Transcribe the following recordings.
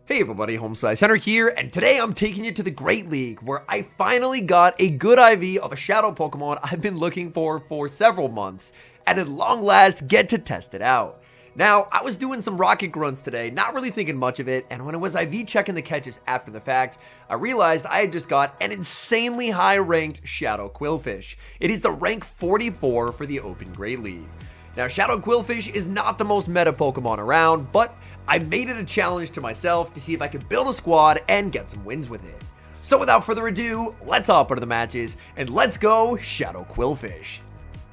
Hey everybody, HomeSliceHenry here, and today I'm taking you to the Great League, where I finally got a good IV of a Shadow Pokemon I've been looking for several months, and at long last get to test it out. Now, I was doing some rocket grunts today, not really thinking much of it, and when I was IV checking the catches after the fact, I realized I had just got an insanely high-ranked Shadow Qwilfish. It is the rank 44 for the Open Great League. Now, Shadow Qwilfish is not the most meta Pokemon around, but I made it a challenge to myself to see if I could build a squad and get some wins with it. So without further ado, let's hop into the matches, and let's go Shadow Qwilfish.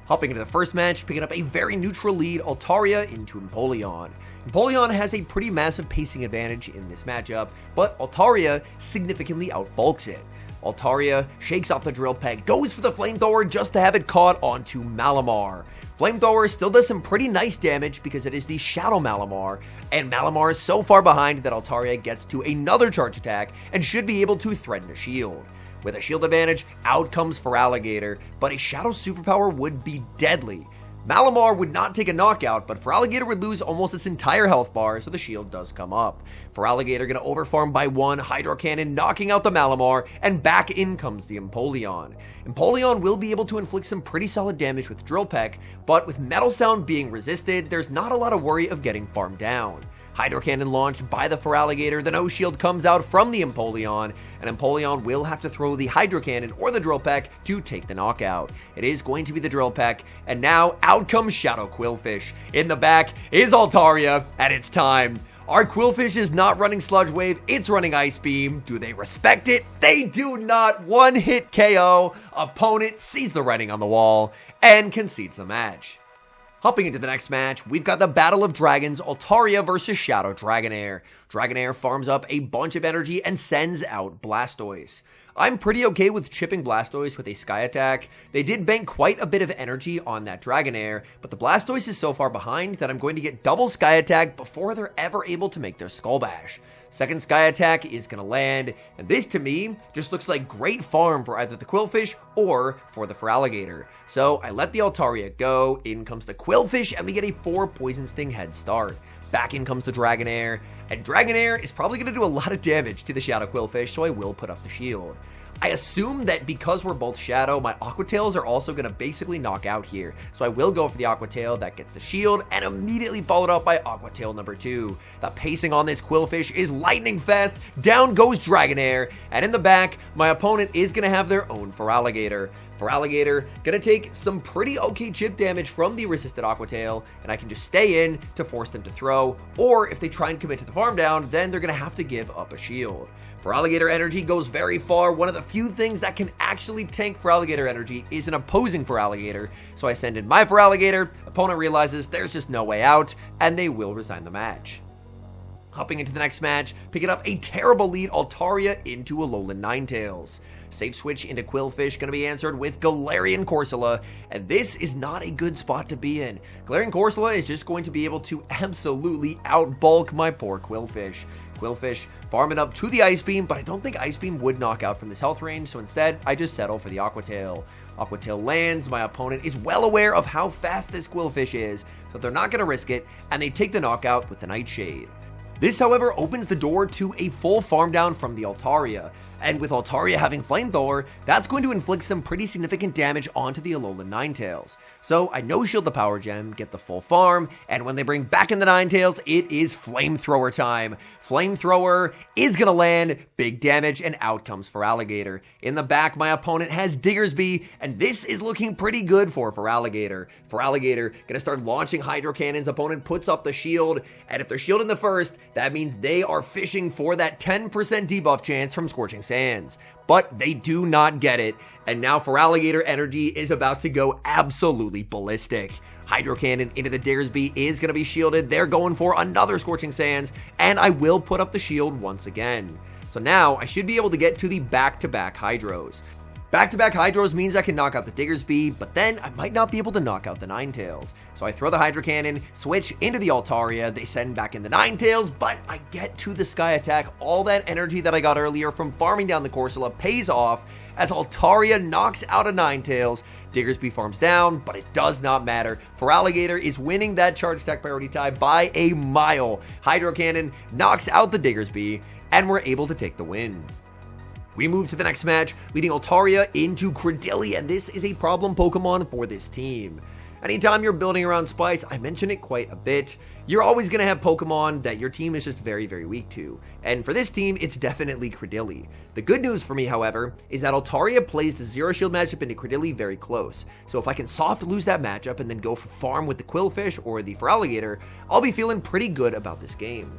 Hopping into the first match, picking up a very neutral lead, Altaria into Empoleon. Empoleon has a pretty massive pacing advantage in this matchup, but Altaria significantly outbulks it. Altaria shakes off the Drill Peck, goes for the Flamethrower just to have it caught onto Malamar. Flamethrower still does some pretty nice damage because it is the Shadow Malamar, and Malamar is so far behind that Altaria gets to another charge attack and should be able to threaten a shield. With a shield advantage, out comes Feraligatr, but a Shadow superpower would be deadly. Malamar would not take a knockout, but Feraligatr would lose almost its entire health bar, so the shield does come up. Feraligatr gonna overfarm by one, Hydro Cannon knocking out the Malamar, and back in comes the Empoleon. Empoleon will be able to inflict some pretty solid damage with Drill Peck, but with Metal Sound being resisted, there's not a lot of worry of getting farmed down. Hydro Cannon launched by the Feraligatr, the no shield comes out from the Empoleon, and Empoleon will have to throw the Hydro Cannon or the Drill Peck to take the knockout. It is going to be the Drill Peck, and now out comes Shadow Qwilfish. In the back is Altaria, and it's time. Our Qwilfish is not running Sludge Wave, it's running Ice Beam. Do they respect it? They do not. One hit KO. Opponent sees the writing on the wall and concedes the match. Hopping into the next match, we've got the Battle of Dragons, Altaria versus Shadow Dragonair. Dragonair farms up a bunch of energy and sends out Blastoise. I'm pretty okay with chipping Blastoise with a Sky Attack. They did bank quite a bit of energy on that Dragonair, but the Blastoise is so far behind that I'm going to get double Sky Attack before they're ever able to make their Skull Bash. Second Sky Attack is going to land, and this to me just looks like great farm for either the Qwilfish or for the Feraligatr. So I let the Altaria go, in comes the Qwilfish, and we get a 4 Poison Sting head start. Back in comes the Dragonair, and Dragonair is probably going to do a lot of damage to the Shadow Qwilfish, so I will put up the shield. I assume that because we're both Shadow, my Aqua Tails are also going to basically knock out here. So I will go for the Aqua Tail that gets the shield and immediately followed up by Aqua Tail number 2. The pacing on this Qwilfish is lightning fast. Down goes Dragonair, and in the back, my opponent is going to have their own Feraligatr. Feraligatr gonna take some pretty okay chip damage from the resisted Aqua Tail, and I can just stay in to force them to throw, or if they try and commit to the farm down, then they're gonna have to give up a shield. Feraligatr energy goes very far. One of the few things that can actually tank Feraligatr energy is an opposing Feraligatr, so I send in my Feraligatr, opponent realizes there's just no way out, and they will resign the match. Hopping into the next match, picking up a terrible lead, Altaria into Alolan Ninetales. Safe switch into Qwilfish, going to be answered with Galarian Corsola, and this is not a good spot to be in. Galarian Corsola is just going to be able to absolutely outbulk my poor Qwilfish. Qwilfish farming up to the Ice Beam, but I don't think Ice Beam would knock out from this health range, so instead I just settle for the Aqua Tail. Aqua Tail lands, my opponent is well aware of how fast this Qwilfish is, so they're not going to risk it, and they take the knockout with the Nightshade. This, however, opens the door to a full farm down from the Altaria, and with Altaria having Flamethrower, that's going to inflict some pretty significant damage onto the Alolan Ninetales. So I no-shield the Power Gem, get the full farm, and when they bring back in the Ninetales, it is Flamethrower time. Flamethrower is going to land, big damage, and out comes Feraligatr. In the back, my opponent has Diggersby, and this is looking pretty good for Feraligatr. Feraligatr going to start launching Hydro Cannons, opponent puts up the shield, and if they're shielding the first, that means they are fishing for that 10% debuff chance from Scorching Sands. But they do not get it, and now Feraligatr energy is about to go absolutely ballistic. Hydro Cannon into the Diggersby is going to be shielded. They're going for another Scorching Sands, and I will put up the shield once again. So now I should be able to get to the back-to-back Hydros. Back-to-back Hydros means I can knock out the Diggersby, but then I might not be able to knock out the Ninetales. So I throw the Hydro Cannon, switch into the Altaria, they send back in the Ninetales, but I get to the Sky Attack. All that energy that I got earlier from farming down the Corsola pays off as Altaria knocks out a Ninetales. Diggersby farms down, but it does not matter. Feraligatr is winning that charge attack priority tie by a mile. Hydro Cannon knocks out the Diggersby, and we're able to take the win. We move to the next match, leading Altaria into Credilli, and this is a problem Pokemon for this team. Anytime you're building around Spice, I mention it quite a bit, you're always going to have Pokemon that your team is just very, very weak to. And for this team, it's definitely Credilli. The good news for me, however, is that Altaria plays the Zero Shield matchup into Credilli very close. So if I can soft lose that matchup and then go for farm with the Qwilfish or the Feraligatr, I'll be feeling pretty good about this game.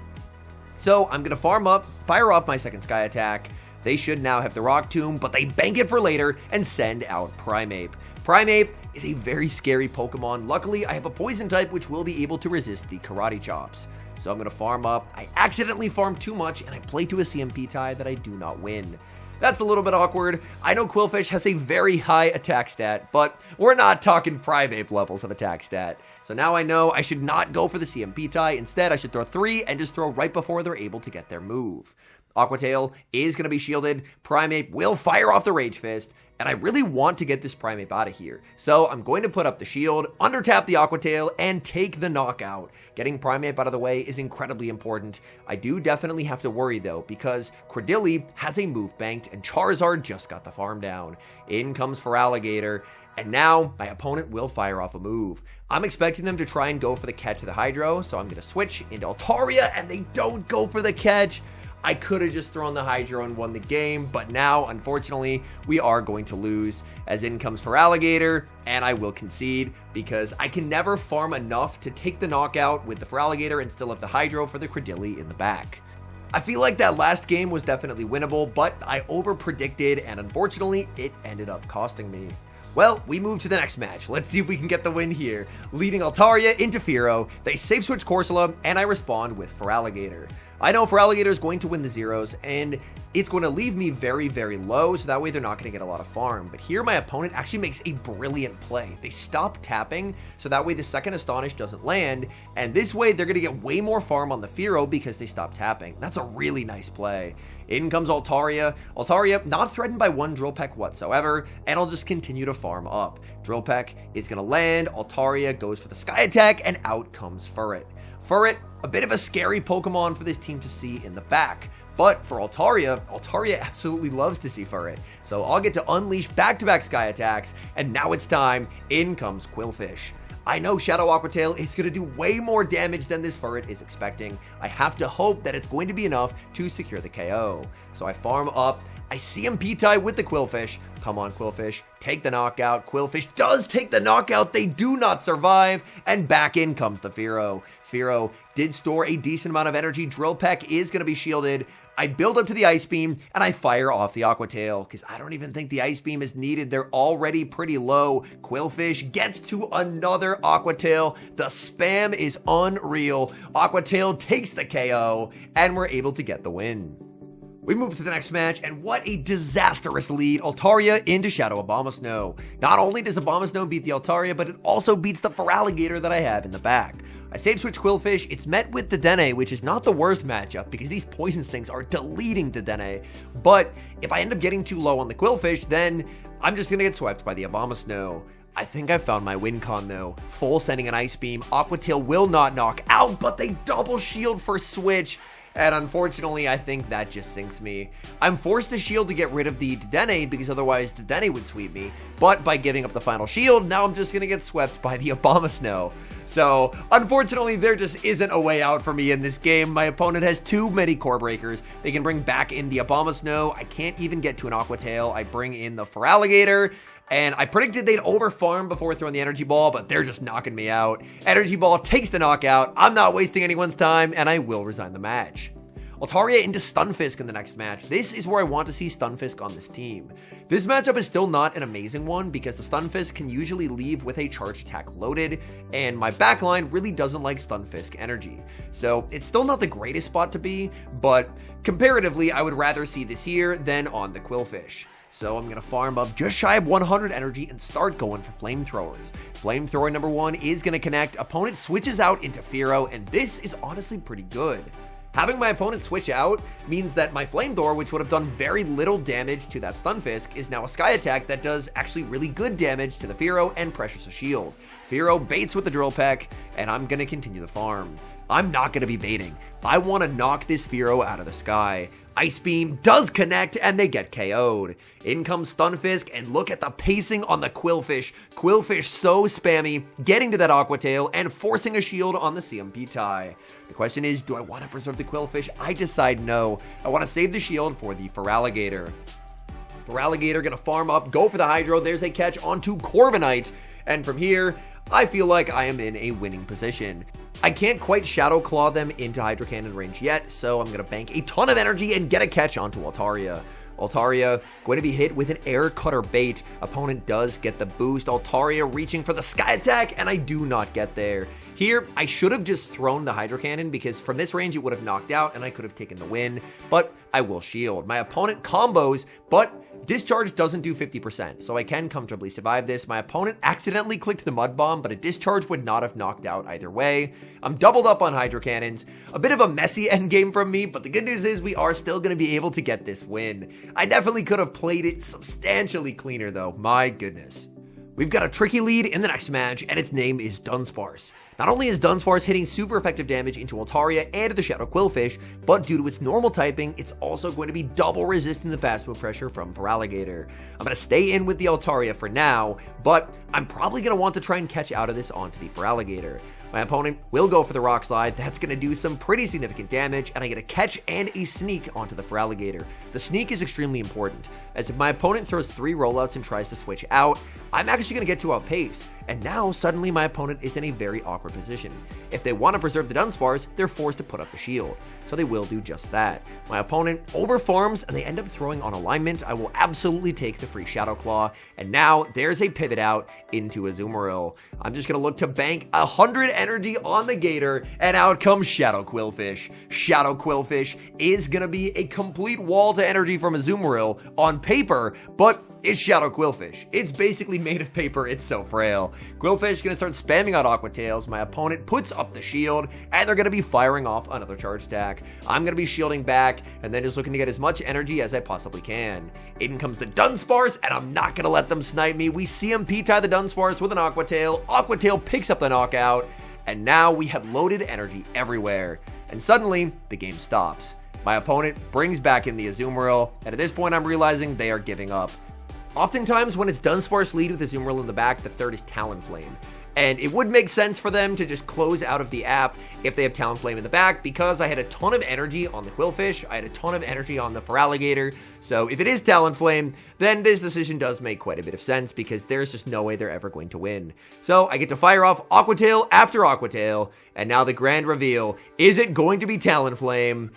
So I'm going to farm up, fire off my second Sky Attack. They should now have the Rock Tomb, but they bank it for later and send out Primeape. Primeape is a very scary Pokemon. Luckily, I have a Poison type which will be able to resist the Karate Chops. So I'm going to farm up. I accidentally farm too much and I play to a CMP tie that I do not win. That's a little bit awkward. I know Qwilfish has a very high attack stat, but we're not talking Primeape levels of attack stat. So now I know I should not go for the CMP tie. Instead, I should throw 3 and just throw right before they're able to get their move. Aqua Tail is going to be shielded. Primeape will fire off the Rage Fist, and I really want to get this Primeape out of here. So I'm going to put up the shield, undertap the Aqua Tail, and take the knockout. Getting Primeape out of the way is incredibly important. I do definitely have to worry though, because Credilli has a move banked, and Charizard just got the farm down. In comes Feraligatr, and now my opponent will fire off a move. I'm expecting them to try and go for the catch of the Hydro, so I'm going to switch into Altaria, and they don't go for the catch. I could have just thrown the Hydro and won the game, but now, unfortunately, we are going to lose, as in comes Feraligatr, and I will concede, because I can never farm enough to take the knockout with the Feraligatr and still have the Hydro for the Credilli in the back. I feel like that last game was definitely winnable, but I over-predicted, and unfortunately, it ended up costing me. Well, we move to the next match. Let's see if we can get the win here. Leading Altaria into Fearow, they safe switch Corsola, and I respond with Feraligatr. I know Feraligatr is going to win the zeros, and it's going to leave me very, very low, so that way they're not going to get a lot of farm. But here my opponent actually makes a brilliant play. They stop tapping, so that way the second Astonish doesn't land, and this way they're going to get way more farm on the Fearow because they stop tapping. That's a really nice play. In comes Altaria. Altaria not threatened by one Drill Peck whatsoever, and I'll just continue to farm up. Drill Peck is going to land, Altaria goes for the Sky Attack, and out comes Furret. Furret, a bit of a scary Pokemon for this team to see in the back. But for Altaria, Altaria absolutely loves to see Furret. So I'll get to unleash back-to-back Sky Attacks, and now it's time. In comes Qwilfish. I know Shadow Aqua Tail is going to do way more damage than this Furret is expecting. I have to hope that it's going to be enough to secure the KO. So I farm up. I CMP tie with the Qwilfish. Come on, Qwilfish. Take the knockout. Qwilfish does take the knockout. They do not survive. And back in comes the Fearow. Fearow did store a decent amount of energy. Drill Peck is going to be shielded. I build up to the Ice Beam, and I fire off the Aqua Tail, because I don't even think the Ice Beam is needed. They're already pretty low. Qwilfish gets to another Aqua Tail. The spam is unreal. Aqua Tail takes the KO, and we're able to get the win. We move to the next match, and what a disastrous lead. Altaria into Shadow Abomasnow. Not only does Abomasnow beat the Altaria, but it also beats the Feraligatr that I have in the back. I save switch Qwilfish. It's met with Dedenne, which is not the worst matchup because these Poison Stings are deleting Dedenne. But if I end up getting too low on the Qwilfish, then I'm just going to get swept by the Abomasnow. I think I found my win con though. Full sending an Ice Beam. Aqua Tail will not knock out, but they double shield for switch. And unfortunately, I think that just sinks me. I'm forced to shield to get rid of the Dedenne because otherwise Dedenne would sweep me. But by giving up the final shield, now I'm just going to get swept by the Abomasnow. So, unfortunately, there just isn't a way out for me in this game. My opponent has too many core breakers. They can bring back in the Abomasnow. I can't even get to an Aqua Tail. I bring in the Feraligatr. And I predicted they'd overfarm before throwing the Energy Ball, but they're just knocking me out. Energy Ball takes the knockout. I'm not wasting anyone's time, and I will resign the match. Altaria into Stunfisk in the next match. This is where I want to see Stunfisk on this team. This matchup is still not an amazing one because the Stunfisk can usually leave with a charge attack loaded, and my backline really doesn't like Stunfisk energy. So it's still not the greatest spot to be, but comparatively, I would rather see this here than on the Qwilfish. So I'm going to farm up just shy of 100 energy and start going for Flamethrowers. Flamethrower number 1 is going to connect. Opponent switches out into Fearow, and this is honestly pretty good. Having my opponent switch out means that my Flamethrower, which would have done very little damage to that Stunfisk, is now a Sky Attack that does actually really good damage to the Fearow and pressures a shield. Fearow baits with the Drill Peck, and I'm going to continue the farm. I'm not going to be baiting. I want to knock this Fearow out of the sky. Ice Beam does connect, and they get KO'd. In comes Stunfisk, and look at the pacing on the Qwilfish. Qwilfish so spammy, getting to that Aqua Tail and forcing a shield on the CMP tie. The question is, do I want to preserve the Qwilfish? I decide no. I want to save the shield for the Feraligatr. Feraligatr gonna farm up, go for the Hydro. There's a catch onto Corviknight, and from here, I feel like I am in a winning position. I can't quite Shadow Claw them into Hydro Cannon range yet, so I'm going to bank a ton of energy and get a catch onto Altaria. Altaria going to be hit with an Air Cutter bait. Opponent does get the boost. Altaria reaching for the Sky Attack, and I do not get there. Here, I should have just thrown the Hydro Cannon because from this range it would have knocked out and I could have taken the win, but I will shield. My opponent combos, but Discharge doesn't do 50%, so I can comfortably survive this. My opponent accidentally clicked the Mud Bomb, but a Discharge would not have knocked out either way. I'm doubled up on Hydro Cannons. A bit of a messy endgame from me, but the good news is we are still going to be able to get this win. I definitely could have played it substantially cleaner though, my goodness. We've got a tricky lead in the next match, and its name is Dunsparce. Not only is Dunsparce hitting super effective damage into Altaria and the Shadow Qwilfish, but due to its normal typing, it's also going to be double resisting the fast move pressure from Feraligatr. I'm going to stay in with the Altaria for now, but I'm probably going to want to try and catch out of this onto the Feraligatr. My opponent will go for the Rock Slide. That's going to do some pretty significant damage, and I get a catch and a sneak onto the Feraligatr. The sneak is extremely important, as if my opponent throws 3 rollouts and tries to switch out, I'm actually going to get to outpace, and now suddenly my opponent is in a very awkward position. If they want to preserve the Dunsparce, they're forced to put up the shield, so they will do just that. My opponent overfarms, and they end up throwing on alignment. I will absolutely take the free Shadow Claw, and now there's a pivot out into Azumarill. I'm just going to look to bank 100 energy on the Gator, and out comes Shadow Qwilfish. Shadow Qwilfish is going to be a complete wall to energy from Azumarill on paper, but it's Shadow Qwilfish. It's basically made of paper, it's so frail. Qwilfish is going to start spamming out Aqua Tails. My opponent puts up the shield, and they're going to be firing off another charge attack. I'm going to be shielding back, and then just looking to get as much energy as I possibly can. In comes the Dunsparce, and I'm not going to let them snipe me. We CMP tie the Dunsparce with an Aqua Tail. Aqua Tail picks up the knockout, and now we have loaded energy everywhere. And suddenly, the game stops. My opponent brings back in the Azumarill, and at this point I'm realizing they are giving up. Oftentimes, when it's Dunsparce lead with Azumarill in the back, the third is Talonflame. And it would make sense for them to just close out of the app if they have Talonflame in the back, because I had a ton of energy on the Qwilfish, I had a ton of energy on the Feraligatr, so if it is Talonflame, then this decision does make quite a bit of sense, because there's just no way they're ever going to win. So I get to fire off Aqua Tail after Aqua Tail, and now the grand reveal, is it going to be Talonflame?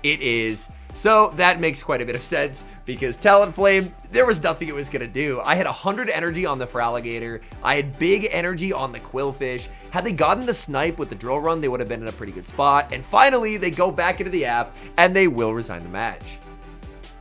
It is. So that makes quite a bit of sense, because Talonflame, there was nothing it was going to do. I had 100 energy on the Feraligatr. I had big energy on the Qwilfish. Had they gotten the snipe with the drill run, they would have been in a pretty good spot. And finally, they go back into the app, and they will resign the match.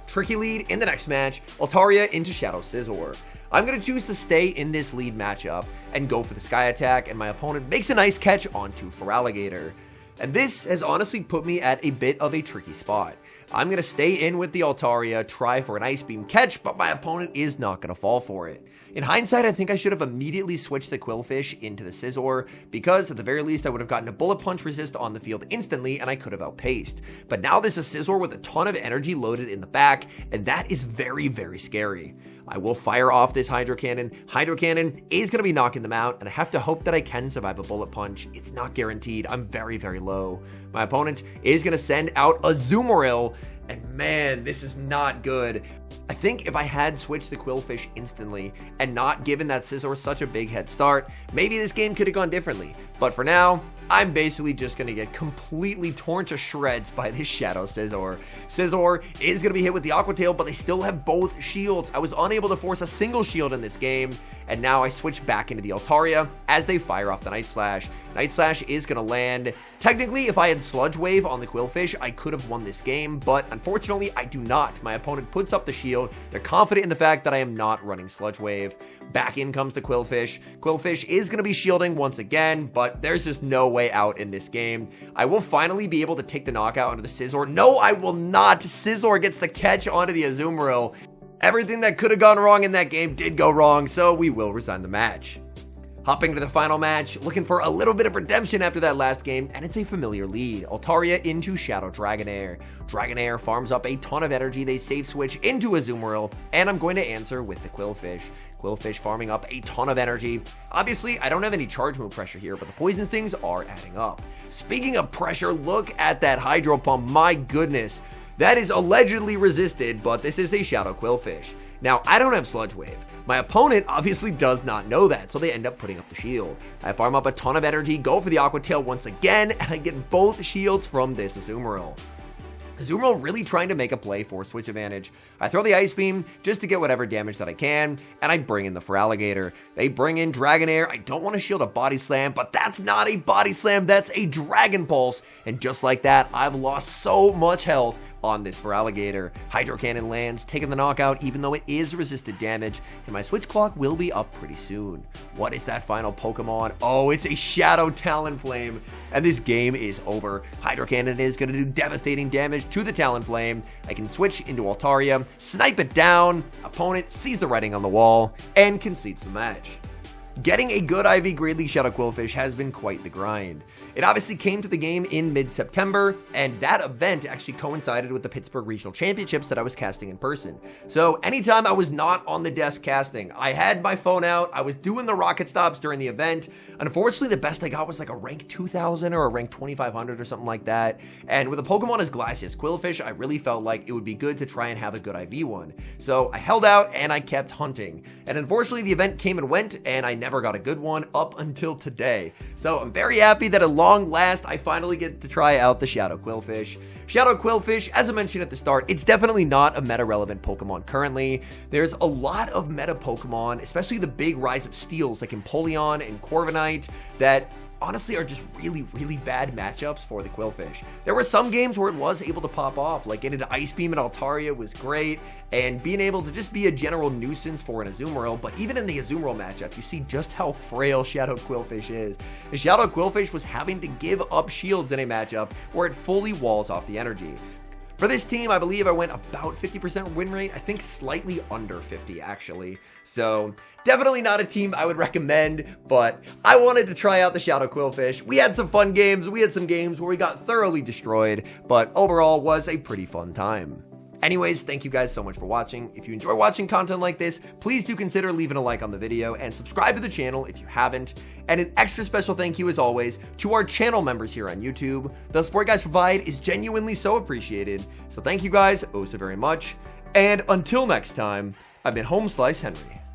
Tricky lead in the next match, Altaria into Shadow Scizor. I'm going to choose to stay in this lead matchup and go for the Sky Attack, and my opponent makes a nice catch onto Feraligatr. And this has honestly put me at a bit of a tricky spot. I'm going to stay in with the Altaria, try for an Ice Beam catch, but my opponent is not going to fall for it. In hindsight, I think I should have immediately switched the Qwilfish into the Scizor, because at the very least I would have gotten a Bullet Punch resist on the field instantly and I could have outpaced. But now there's a Scizor with a ton of energy loaded in the back, and that is very, very scary. I will fire off this Hydro Cannon. Hydro Cannon is going to be knocking them out, and I have to hope that I can survive a Bullet Punch. It's not guaranteed. I'm very, very low. My opponent is going to send out a Azumarill, and man, this is not good. I think if I had switched the Qwilfish instantly and not given that Scizor such a big head start, maybe this game could have gone differently. But for now, I'm basically just going to get completely torn to shreds by this Shadow Scizor. Scizor is going to be hit with the Aqua Tail, but they still have both shields. I was unable to force a single shield in this game, and now I switch back into the Altaria as they fire off the Night Slash. Night Slash is going to land. Technically, if I had Sludge Wave on the Qwilfish, I could have won this game, but unfortunately, I do not. My opponent puts up the shield. They're confident in the fact that I am not running Sludge Wave. Back in comes the Qwilfish. Qwilfish is going to be shielding once again, but there's just no way out in this game. I will finally be able to take the knockout onto the Scizor. No, I will not. Scizor gets the catch onto the Azumarill. Everything that could have gone wrong in that game did go wrong, so we will resign the match. Hopping to the final match, looking for a little bit of redemption after that last game, and it's a familiar lead. Altaria into Shadow Dragonair. Dragonair farms up a ton of energy, they save switch into Azumarill, and I'm going to answer with the Qwilfish. Qwilfish farming up a ton of energy. Obviously, I don't have any charge move pressure here, but the poison stings are adding up. Speaking of pressure, look at that Hydro Pump, my goodness. That is allegedly resisted, but this is a Shadow Qwilfish. Now, I don't have Sludge Wave. My opponent obviously does not know that, so they end up putting up the shield. I farm up a ton of energy, go for the Aqua Tail once again, and I get both shields from this Azumarill. Azumarill really trying to make a play for switch advantage. I throw the Ice Beam just to get whatever damage that I can, and I bring in the Feraligatr. They bring in Dragonair. I don't want to shield a Body Slam, but that's not a Body Slam, that's a Dragon Pulse. And just like that, I've lost so much health on this Feraligatr. Hydro Cannon lands, taking the knockout even though it is resisted damage, and my switch clock will be up pretty soon. What is that final Pokemon? Oh, it's a Shadow Talonflame, and this game is over. Hydro Cannon is going to do devastating damage to the Talonflame. I can switch into Altaria, snipe it down, opponent sees the writing on the wall, and concedes the match. Getting a good IV Great League Shadow Qwilfish has been quite the grind. It obviously came to the game in mid-September, and that event actually coincided with the Pittsburgh Regional Championships that I was casting in person. So anytime I was not on the desk casting, I had my phone out, I was doing the rocket stops during the event. Unfortunately, the best I got was like a rank 2000 or a rank 2500 or something like that. And with a Pokemon as Glacius Qwilfish, I really felt like it would be good to try and have a good IV one. So I held out and I kept hunting. And unfortunately, the event came and went, and I never got a good one up until today. So I'm very happy that at long last, I finally get to try out the Shadow Qwilfish. Shadow Qwilfish, as I mentioned at the start, it's definitely not a meta-relevant Pokemon currently. There's a lot of meta Pokemon, especially the big rise of steals like Empoleon and Corviknight, that honestly are just really bad matchups for the Qwilfish. There were some games where it was able to pop off, like getting an Ice Beam and Altaria was great, and being able to just be a general nuisance for an Azumarill, but even in the Azumarill matchup, you see just how frail Shadow Qwilfish is. The Shadow Qwilfish was having to give up shields in a matchup where it fully walls off the energy. For this team, I believe I went about 50% win rate. I think slightly under 50, actually. So definitely not a team I would recommend, but I wanted to try out the Shadow Qwilfish. We had some fun games. We had some games where we got thoroughly destroyed, but overall was a pretty fun time. Anyways, thank you guys so much for watching. If you enjoy watching content like this, please do consider leaving a like on the video and subscribe to the channel if you haven't. And an extra special thank you as always to our channel members here on YouTube. The support you guys provide is genuinely so appreciated. So thank you guys oh so very much. And until next time, I've been HomeSliceHenry.